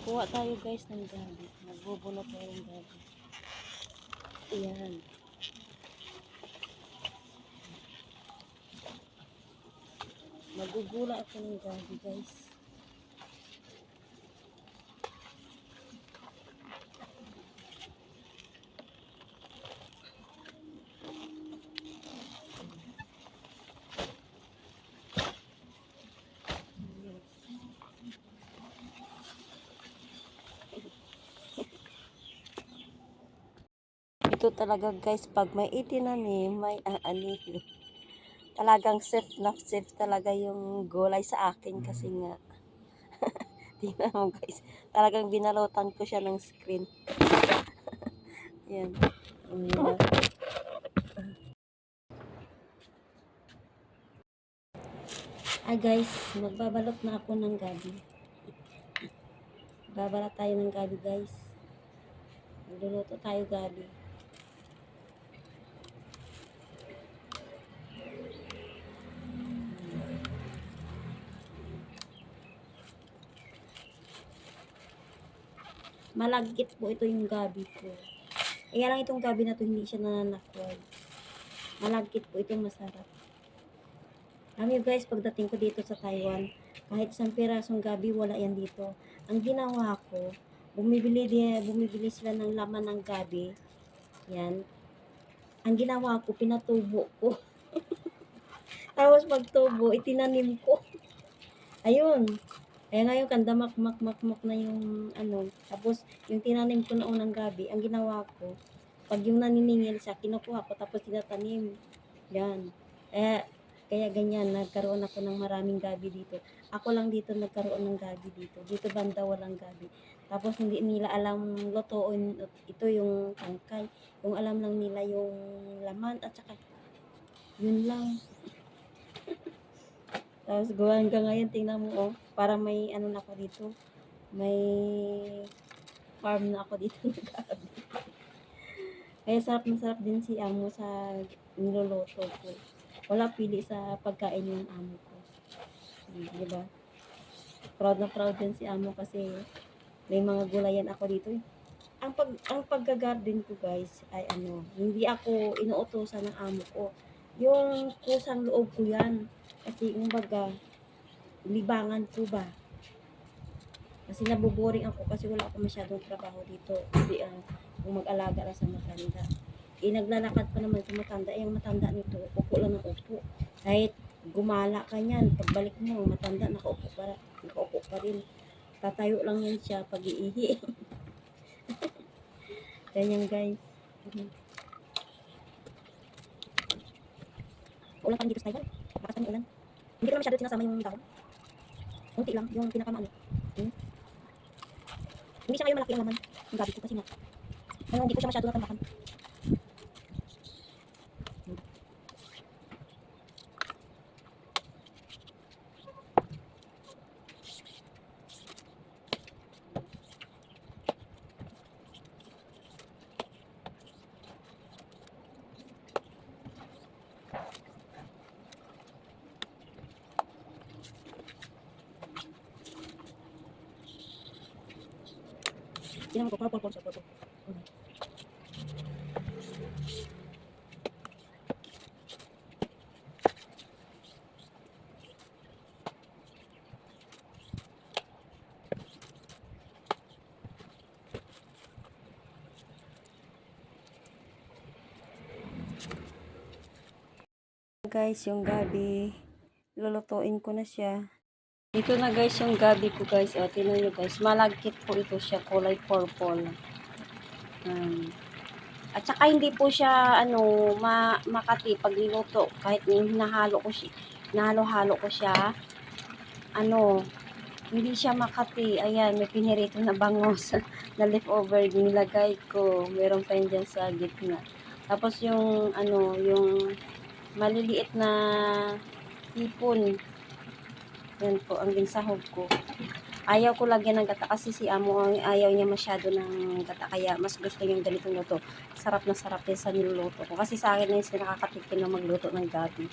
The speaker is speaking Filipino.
Kuha tayo guys ng gabi. Magbubunot tayo ng gabi. Ayan. Magugula ako ng gabi guys. Ito talaga guys, pag may itinanim, may ani. Talagang safe na safe talaga yung gulay sa akin kasi nga. Tingnan mo guys, talagang binalutan ko siya ng screen. Yan. Ayan. Ay guys, magbabalot na ako ng gabi. Babalat tayo ng gabi guys. Magluluto tayo gabi. Malagkit po ito yung gabi ko. Kaya lang itong gabi na to hindi siya nananakwag. Malagkit po ito, masarap. Alam nyo guys, pagdating ko dito sa Taiwan, kahit isang pirasong gabi, wala yan dito. Ang ginawa ko, bumibili sila ng laman ng gabi. Yan. Ang ginawa ko, pinatubo ko. Tapos pagtubo, itinanim ko. Ayun. Kaya ngayon, kanda mak na yung ano. Tapos, yung tinanim ko na unang gabi, ang ginawa ko, pag yung naniningil siya, kinukuha ko, tapos tinatanim. Yan. Kaya ganyan, nagkaroon ako ng maraming gabi dito. Ako lang dito nagkaroon ng gabi dito. Dito banda walang gabi. Tapos hindi nila alam lutuin ito yung tangkay. Yung alam lang nila yung laman at saka yun lang. Tapos gawa hanggang ngayon, tingnan mo oh, para may ano na ako dito. May farm na ako dito ng gabi. Kaya sarap na sarap din si amo sa niloloto ko. Wala pili sa pagkain yung amo ko. Diba? Proud na proud din si amo kasi may mga gulayan ako dito. Ang pagga-garden ko guys ay ano, hindi ako inuutosan ng amo ko. Yung kusang loob ko yan. Kasi kumbaga, libangan ko ba? Kasi naboboring ako kasi wala ako masyadong trabaho dito. Hindi kung mag-alaga na sa matanda. Naglalakad pa naman sa matanda. Yung matanda nito, upo lang ng upo. Kahit gumala ka niyan, pagbalik mo, matanda, nakaupo pa rin. Tatayo lang yan siya pag iihi. Ganyan guys. Ulan pa rin dito sa Taiwan. Bakas pa rin ulan. Hindi ko na masyado sinasama yung dahon. Unti lang, yung pinakamaano. Hindi siya ngayon malaki ang laman. Yung gabi ko kasi nga. Ngayon hindi ko siya masyado natambakan. Tingnan mo ko, purple siya, purple. Guys, yung gabi, lulutuin ko na siya. Ito na guys yung gabi ko guys. O, tingnan nyo guys, malagkit po ito siya, kulay purple. At saka hindi po siya ano, makati pag niluto. Kahit hinahalo ko siya, ano, hindi siya makati. Ayan, may pinirito na bangos na leftover nilagay ko. Meron pa yun dyan sa gitna. Tapos yung ano, yung maliliit na hipon. Yan po ang ginsahog ko. Ayaw ko lagyan ng gata kasi si amo ayaw niya masyado ng gata. Kaya mas gusto yung ganitong luto. Sarap na sarap din sa niluluto ko. Kasi sa akin na yung nakakatikin na magluto ng gabi.